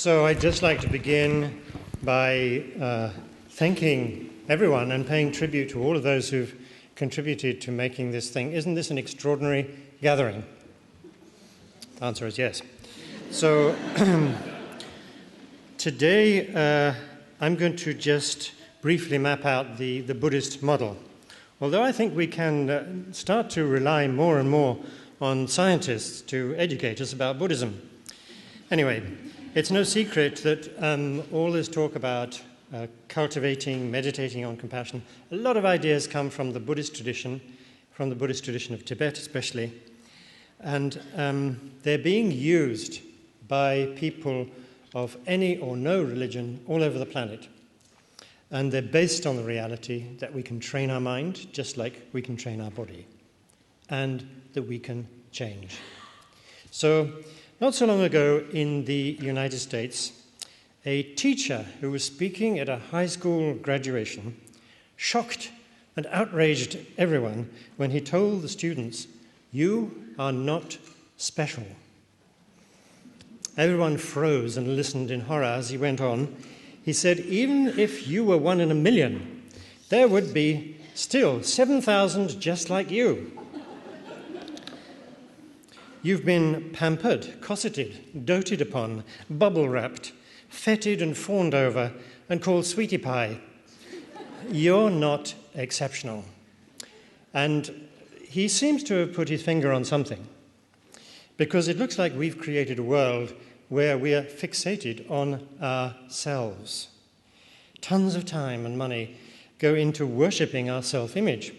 So I'd just like to begin by thanking everyone and paying tribute to all of those who've contributed to making this thing. Isn't this an extraordinary gathering? The answer is yes. So today I'm going to just briefly map out the Buddhist model. Although I think we can start to rely more and more on scientists to educate us about Buddhism. Anyway, it's no secret that all this talk about cultivating, meditating on compassion, a lot of ideas come from the Buddhist tradition of Tibet especially, and they're being used by people of any or no religion all over the planet. And they're based on the reality that we can train our mind just like we can train our body, and that we can change. So, not so long ago in the United States, a teacher who was speaking at a high school graduation shocked and outraged everyone when he told the students, "You are not special." Everyone froze and listened in horror as he went on. He said, "Even if you were 1 in a million, there would be still 7,000 just like you. You've been pampered, cosseted, doted upon, bubble-wrapped, feted and fawned over, and called sweetie pie. You're not exceptional." And he seems to have put his finger on something, because it looks like we've created a world where we are fixated on ourselves. Tons of time and money go into worshipping our self-image.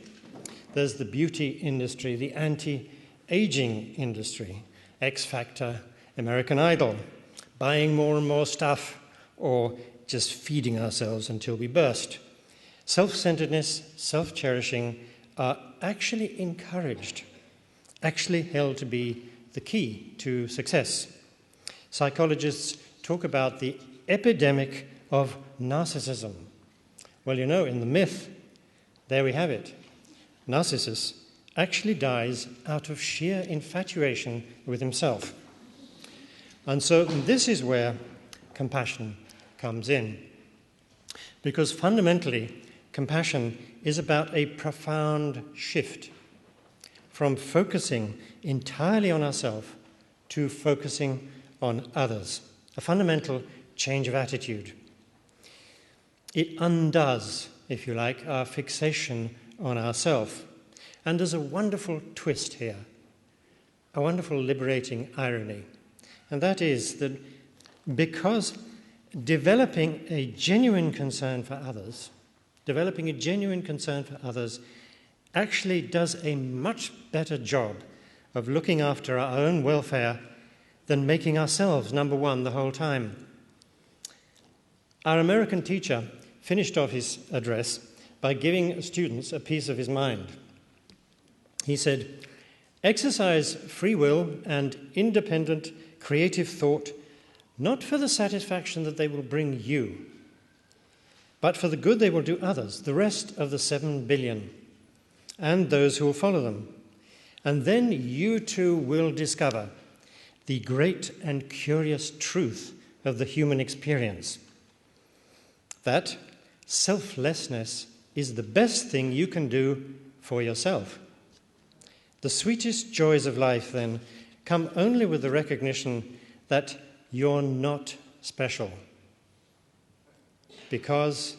There's the beauty industry, the anti-aging industry, X Factor, American Idol, buying more and more stuff, or just feeding ourselves until we burst. Self-centeredness, self-cherishing are actually encouraged, actually held to be the key to success. Psychologists talk about the epidemic of narcissism. Well, you know, in the myth, there we have it. Narcissus actually dies out of sheer infatuation with himself. And so this is where compassion comes in. Because fundamentally, compassion is about a profound shift from focusing entirely on ourselves to focusing on others, a fundamental change of attitude. It undoes, if you like, our fixation on ourselves. And there's a wonderful twist here, a wonderful liberating irony. And that is that because developing a genuine concern for others actually does a much better job of looking after our own welfare than making ourselves number one the whole time. Our American teacher finished off his address by giving students a piece of his mind. He said, "Exercise free will and independent creative thought, not for the satisfaction that they will bring you, but for the good they will do others, the rest of the 7 billion, and those who will follow them. And then you too will discover the great and curious truth of the human experience, that selflessness is the best thing you can do for yourself. The sweetest joys of life, then, come only with the recognition that you're not special, because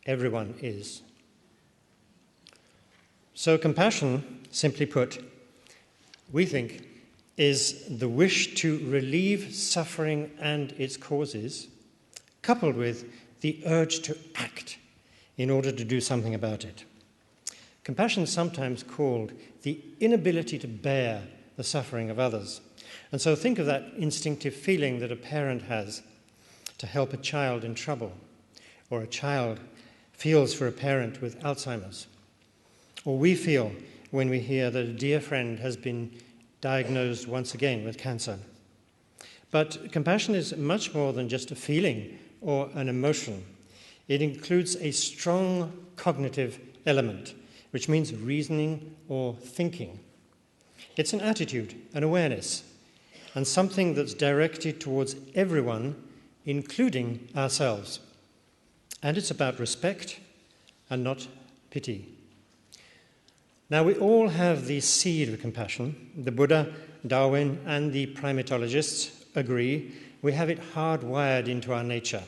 everyone is." So compassion, simply put, we think, is the wish to relieve suffering and its causes, coupled with the urge to act in order to do something about it. Compassion is sometimes called the inability to bear the suffering of others. And so think of that instinctive feeling that a parent has to help a child in trouble, or a child feels for a parent with Alzheimer's, or we feel when we hear that a dear friend has been diagnosed once again with cancer. But compassion is much more than just a feeling or an emotion. It includes a strong cognitive element, which means reasoning or thinking. It's an attitude, an awareness, and something that's directed towards everyone including ourselves. And it's about respect and not pity. Now, we all have the seed of compassion. The Buddha, Darwin, and the primatologists agree we have it hardwired into our nature.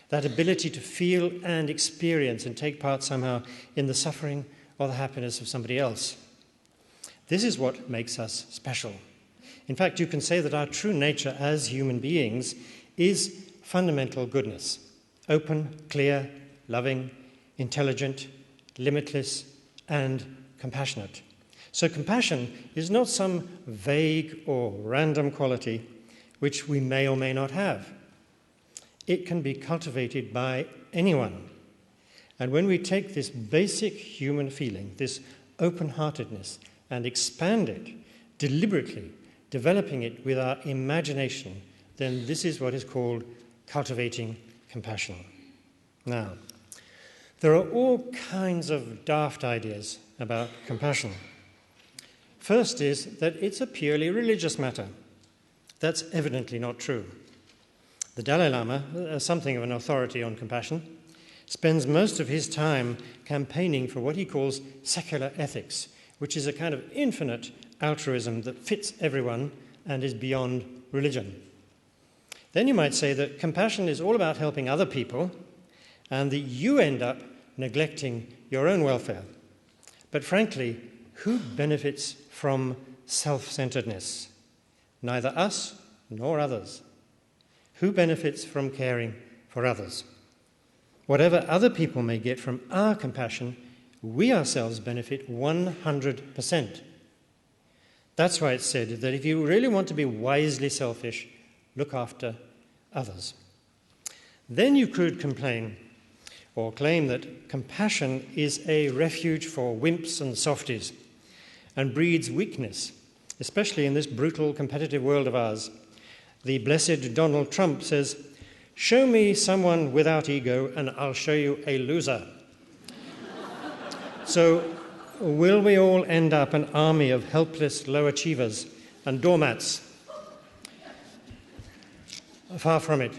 That ability to feel and experience and take part somehow in the suffering or the happiness of somebody else. This is what makes us special. In fact, you can say that our true nature as human beings is fundamental goodness. Open, clear, loving, intelligent, limitless, and compassionate. So compassion is not some vague or random quality which we may or may not have. It can be cultivated by anyone. And when we take this basic human feeling, this open-heartedness, and expand it deliberately, developing it with our imagination, then this is what is called cultivating compassion. Now, there are all kinds of daft ideas about compassion. First is that it's a purely religious matter. That's evidently not true. The Dalai Lama, something of an authority on compassion, spends most of his time campaigning for what he calls secular ethics, which is a kind of infinite altruism that fits everyone and is beyond religion. Then you might say that compassion is all about helping other people and that you end up neglecting your own welfare. But frankly, who benefits from self-centeredness? Neither us nor others. Who benefits from caring for others? Whatever other people may get from our compassion, we ourselves benefit 100%. That's why it's said that if you really want to be wisely selfish, look after others. Then you could complain or claim that compassion is a refuge for wimps and softies and breeds weakness, especially in this brutal competitive world of ours. The blessed Donald Trump says, "Show me someone without ego and I'll show you a loser." So, will we all end up an army of helpless low achievers and doormats? Far from it.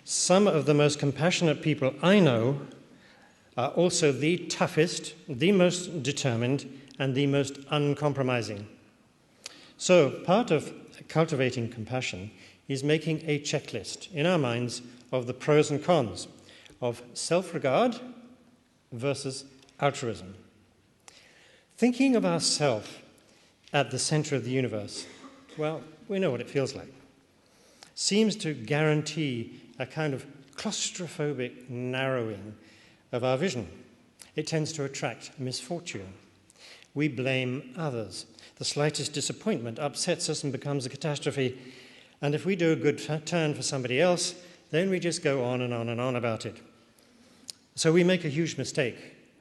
Some of the most compassionate people I know are also the toughest, the most determined, and the most uncompromising. So, part of cultivating compassion is making a checklist in our minds of the pros and cons of self-regard versus altruism. Thinking of ourselves at the center of the universe, well, we know what it feels like. Seems to guarantee a kind of claustrophobic narrowing of our vision. It tends to attract misfortune. We blame others. The slightest disappointment upsets us and becomes a catastrophe. And if we do a good turn for somebody else, then we just go on and on and on about it. So we make a huge mistake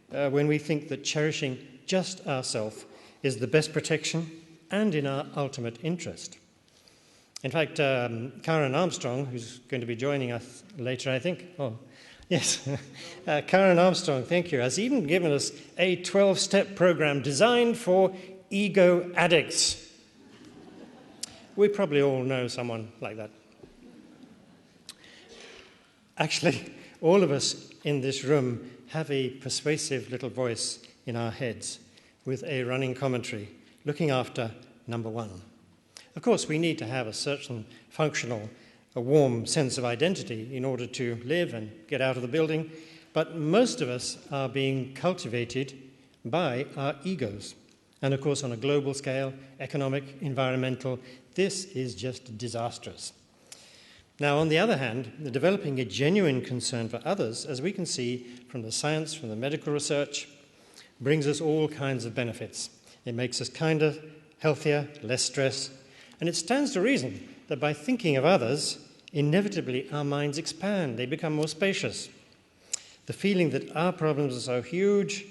when we think that cherishing just ourselves is the best protection and in our ultimate interest. In fact, Karen Armstrong, who's going to be joining us later, I think. Oh, yes. Karen Armstrong, thank you, has even given us a 12-step program designed for ego addicts. We probably all know someone like that. Actually, all of us in this room have a persuasive little voice in our heads with a running commentary looking after number one. Of course, we need to have a certain functional, a warm sense of identity in order to live and get out of the building, but most of us are being cultivated by our egos. And of course, on a global scale, economic, environmental, this is just disastrous. Now, on the other hand, developing a genuine concern for others, as we can see from the science, from the medical research, brings us all kinds of benefits. It makes us kinder, healthier, less stress, and it stands to reason that by thinking of others, inevitably our minds expand, they become more spacious. The feeling that our problems are so huge,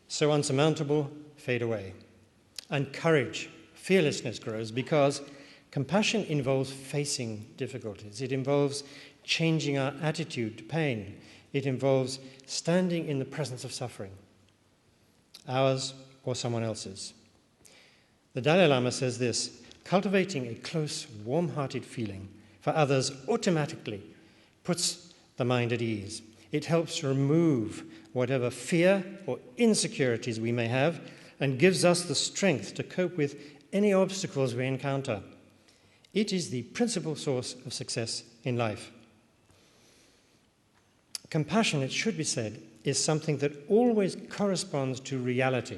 so unsurmountable, fade away. And courage, fearlessness grows because compassion involves facing difficulties. It involves changing our attitude to pain. It involves standing in the presence of suffering, ours or someone else's. The Dalai Lama says this: cultivating a close, warm-hearted feeling for others automatically puts the mind at ease. It helps remove whatever fear or insecurities we may have and gives us the strength to cope with any obstacles we encounter. It is the principal source of success in life. Compassion, it should be said, is something that always corresponds to reality.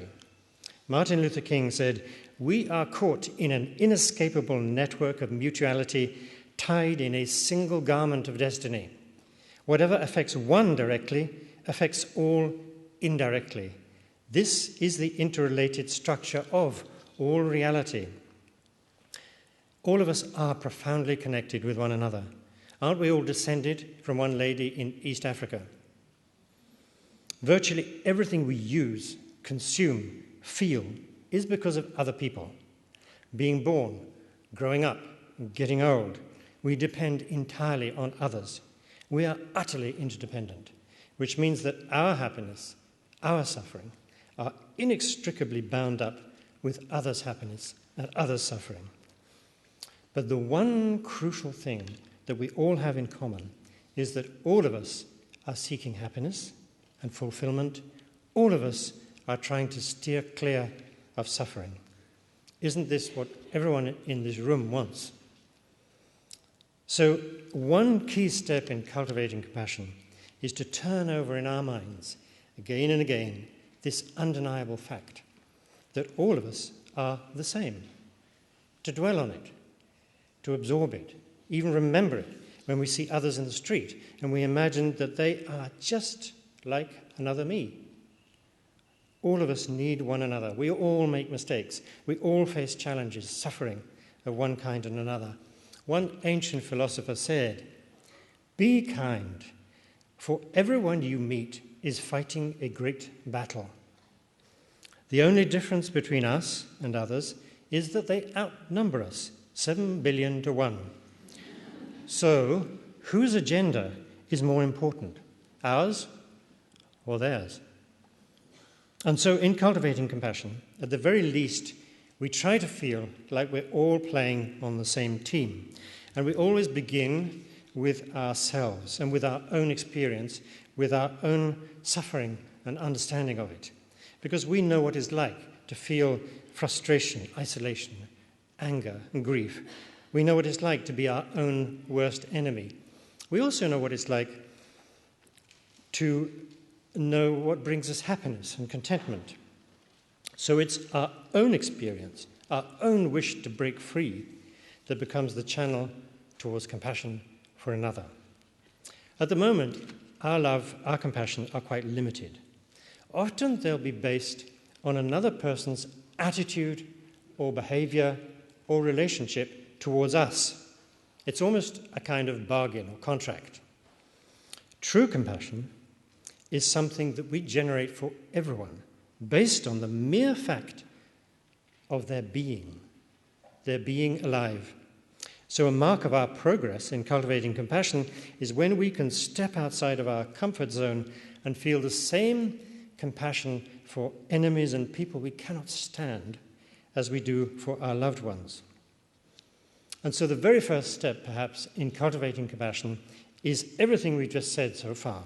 Martin Luther King said, "We are caught in an inescapable network of mutuality, tied in a single garment of destiny. Whatever affects one directly affects all indirectly. This is the interrelated structure of all reality." All of us are profoundly connected with one another. Aren't we all descended from one lady in East Africa? Virtually everything we use, consume, feel is because of other people. Being born, growing up, getting old, we depend entirely on others. We are utterly interdependent, which means that our happiness, our suffering, are inextricably bound up with others' happiness and others' suffering. But the one crucial thing that we all have in common is that all of us are seeking happiness and fulfillment. All of us are trying to steer clear of suffering. Isn't this what everyone in this room wants? So, one key step in cultivating compassion is to turn over in our minds, again and again, this undeniable fact that all of us are the same, to dwell on it, to absorb it, even remember it when we see others in the street and we imagine that they are just like another me. All of us need one another. We all make mistakes. We all face challenges, suffering of one kind and another. One ancient philosopher said, "Be kind, for everyone you meet is fighting a great battle. The only difference between us and others is that they outnumber us 7 billion to 1. So, whose agenda is more important, ours or theirs?" And so, in cultivating compassion, at the very least, we try to feel like we're all playing on the same team. And we always begin with ourselves and with our own experience, with our own suffering and understanding of it. Because we know what it's like to feel frustration, isolation, anger, and grief. We know what it's like to be our own worst enemy. We also know what it's like to know what brings us happiness and contentment. So it's our own experience, our own wish to break free, that becomes the channel towards compassion for another. At the moment, our love, our compassion are quite limited. Often they'll be based on another person's attitude or behavior or relationship towards us. It's almost a kind of bargain or contract. True compassion is something that we generate for everyone, based on the mere fact of their being alive. So a mark of our progress in cultivating compassion is when we can step outside of our comfort zone and feel the same compassion for enemies and people we cannot stand as we do for our loved ones. And so the very first step, perhaps, in cultivating compassion is everything we've just said so far.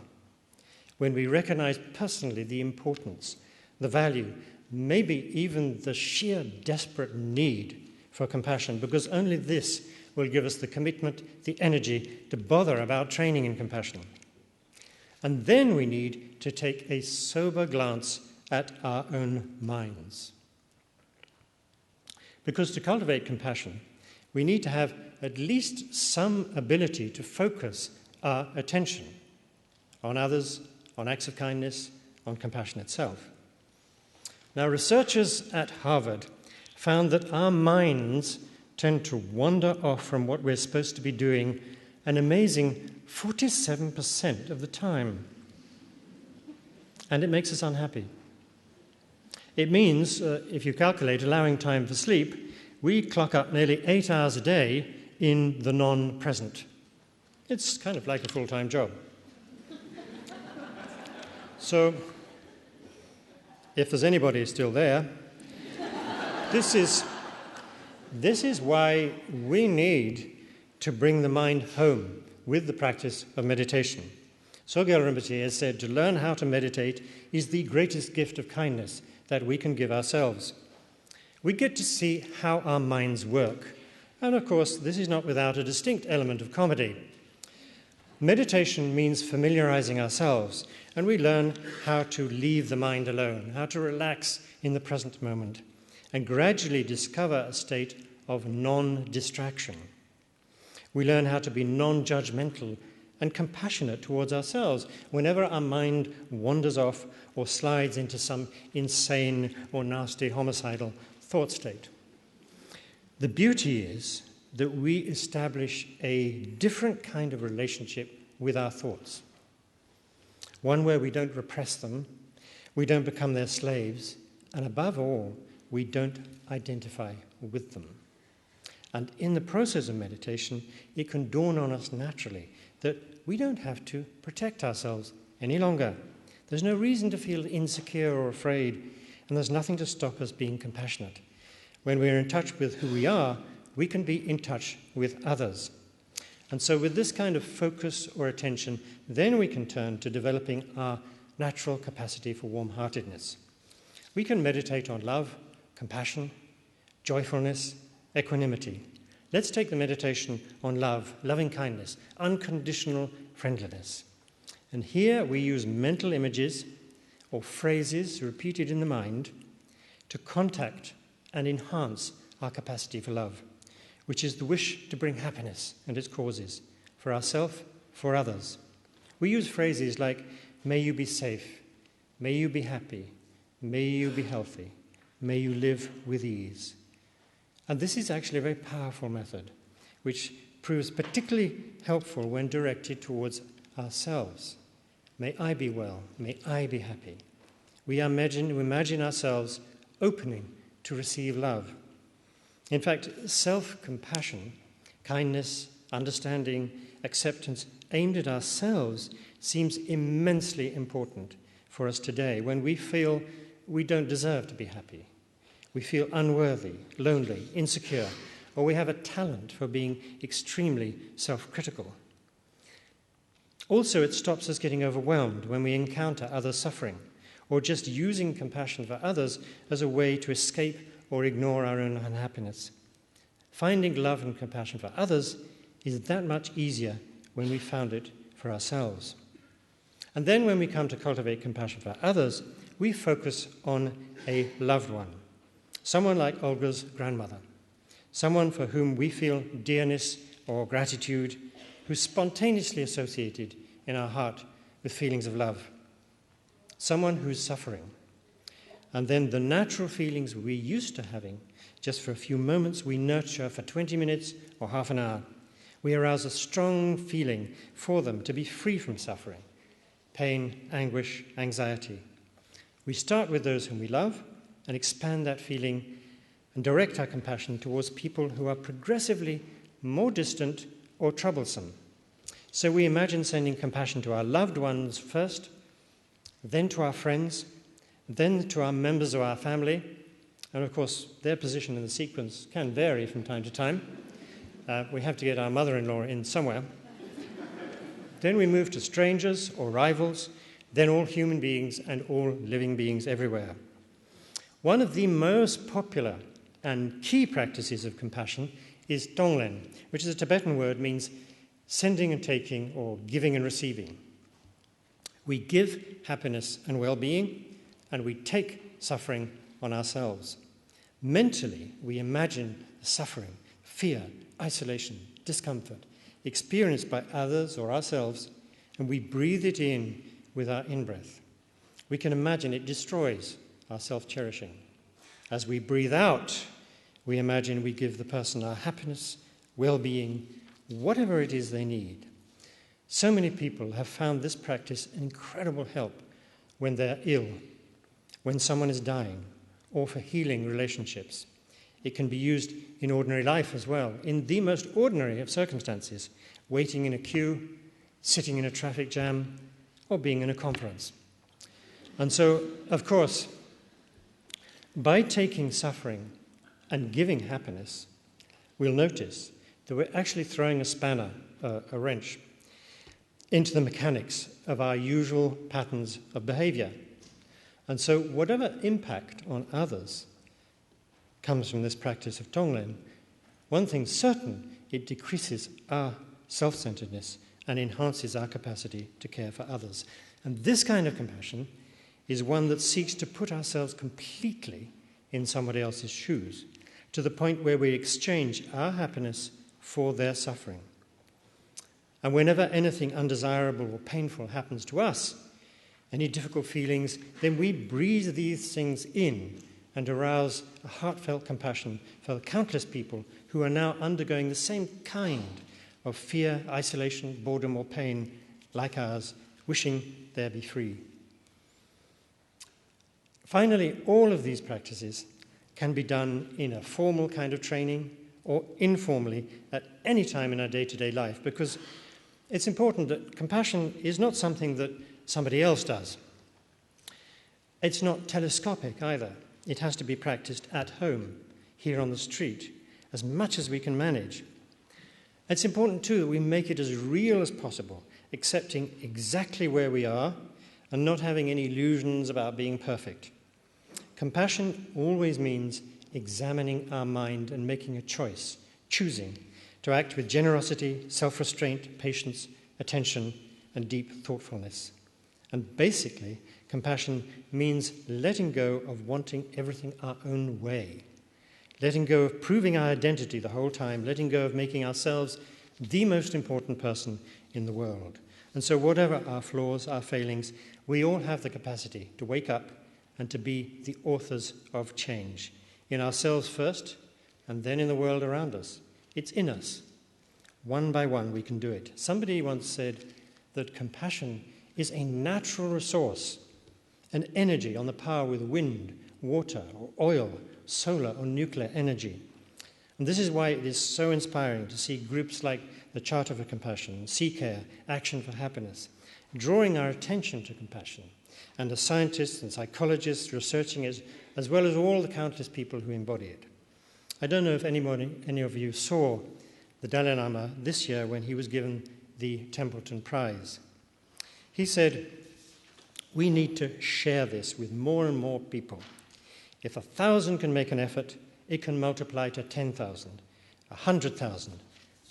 When we recognize personally the importance, the value, maybe even the sheer desperate need for compassion, because only this will give us the commitment, the energy to bother about training in compassion. And then we need to take a sober glance at our own minds. Because to cultivate compassion, we need to have at least some ability to focus our attention on others, on acts of kindness, on compassion itself. Now, researchers at Harvard found that our minds tend to wander off from what we're supposed to be doing an amazing 47% of the time. And it makes us unhappy. It means, if you calculate allowing time for sleep, we clock up nearly 8 hours a day in the non-present. It's kind of like a full-time job. So, if there's anybody still there, this is why we need to bring the mind home with the practice of meditation. Sogyal Rinpoche has said to learn how to meditate is the greatest gift of kindness that we can give ourselves. We get to see how our minds work. And of course, this is not without a distinct element of comedy. Meditation means familiarizing ourselves, and we learn how to leave the mind alone, how to relax in the present moment, and gradually discover a state of non-distraction. We learn how to be non-judgmental and compassionate towards ourselves whenever our mind wanders off or slides into some insane or nasty homicidal thought state. The beauty is that we establish a different kind of relationship with our thoughts, one where we don't repress them, we don't become their slaves, and above all, we don't identify with them. And in the process of meditation, it can dawn on us naturally that we don't have to protect ourselves any longer. There's no reason to feel insecure or afraid, and there's nothing to stop us being compassionate. When we're in touch with who we are, we can be in touch with others. And so with this kind of focus or attention, then we can turn to developing our natural capacity for warm-heartedness. We can meditate on love, compassion, joyfulness, equanimity. Let's take the meditation on love, loving kindness, unconditional friendliness. And here we use mental images or phrases repeated in the mind to contact and enhance our capacity for love, which is the wish to bring happiness and its causes for ourselves, for others. We use phrases like, may you be safe, may you be happy, may you be healthy, may you live with ease. And this is actually a very powerful method, which proves particularly helpful when directed towards ourselves. May I be well, may I be happy. We imagine ourselves opening to receive love. In fact, self-compassion, kindness, understanding, acceptance aimed at ourselves seems immensely important for us today when we feel we don't deserve to be happy. We feel unworthy, lonely, insecure, or we have a talent for being extremely self-critical. Also, it stops us getting overwhelmed when we encounter other suffering, or just using compassion for others as a way to escape or ignore our own unhappiness. Finding love and compassion for others is that much easier when we found it for ourselves. And then when we come to cultivate compassion for others, we focus on a loved one. Someone like Olga's grandmother, someone for whom we feel dearness or gratitude, who's spontaneously associated in our heart with feelings of love, someone who's suffering. And then the natural feelings we're used to having, just for a few moments, we nurture for 20 minutes or half an hour. We arouse a strong feeling for them to be free from suffering, pain, anguish, anxiety. We start with those whom we love and expand that feeling and direct our compassion towards people who are progressively more distant or troublesome. So we imagine sending compassion to our loved ones first, then to our friends, then to our members of our family, and of course their position in the sequence can vary from time to time. We have to get our mother-in-law in somewhere. Then we move to strangers or rivals, then all human beings and all living beings everywhere. One of the most popular and key practices of compassion is tonglen, which is a Tibetan word, means sending and taking or giving and receiving. We give happiness and well-being, and we take suffering on ourselves. Mentally, we imagine the suffering, fear, isolation, discomfort experienced by others or ourselves, and we breathe it in with our in-breath. We can imagine it destroys our self-cherishing. As we breathe out, we imagine we give the person our happiness, well-being, whatever it is they need. So many people have found this practice an incredible help when they're ill, when someone is dying, or for healing relationships. It can be used in ordinary life as well, in the most ordinary of circumstances, waiting in a queue, sitting in a traffic jam, or being in a conference. And so, of course, by taking suffering and giving happiness, we'll notice that we're actually throwing a spanner, a wrench, into the mechanics of our usual patterns of behavior. And so whatever impact on others comes from this practice of Tonglen, one thing's certain, it decreases our self-centeredness and enhances our capacity to care for others. And this kind of compassion is one that seeks to put ourselves completely in somebody else's shoes, to the point where we exchange our happiness for their suffering. And whenever anything undesirable or painful happens to us, any difficult feelings, then we breathe these things in and arouse a heartfelt compassion for the countless people who are now undergoing the same kind of fear, isolation, boredom, or pain like ours, wishing they'd be free. Finally, all of these practices can be done in a formal kind of training or informally at any time in our day-to-day life, because it's important that compassion is not something that somebody else does. It's not telescopic either. It has to be practiced at home, here on the street, as much as we can manage. It's important, too, that we make it as real as possible, accepting exactly where we are and not having any illusions about being perfect. Compassion always means examining our mind and making a choice, choosing to act with generosity, self-restraint, patience, attention, and deep thoughtfulness. And basically, compassion means letting go of wanting everything our own way, letting go of proving our identity the whole time, letting go of making ourselves the most important person in the world. And so whatever our flaws, our failings, we all have the capacity to wake up and to be the authors of change, in ourselves first, and then in the world around us. It's in us. One by one, we can do it. Somebody once said that compassion is a natural resource, an energy on the par with wind, water, or oil, solar or nuclear energy. And this is why it is so inspiring to see groups like the Charter for Compassion, Sea Care, Action for Happiness, drawing our attention to compassion, and the scientists and psychologists researching it, as well as all the countless people who embody it. I don't know if any of you saw the Dalai Lama this year when he was given the Templeton Prize. He said, "We need to share this with more and more people. If 1,000 can make an effort, it can multiply to 10,000, 100,000.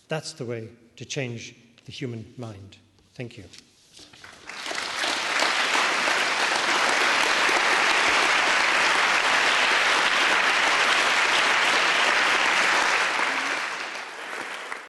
That's the way to change the human mind." Thank you.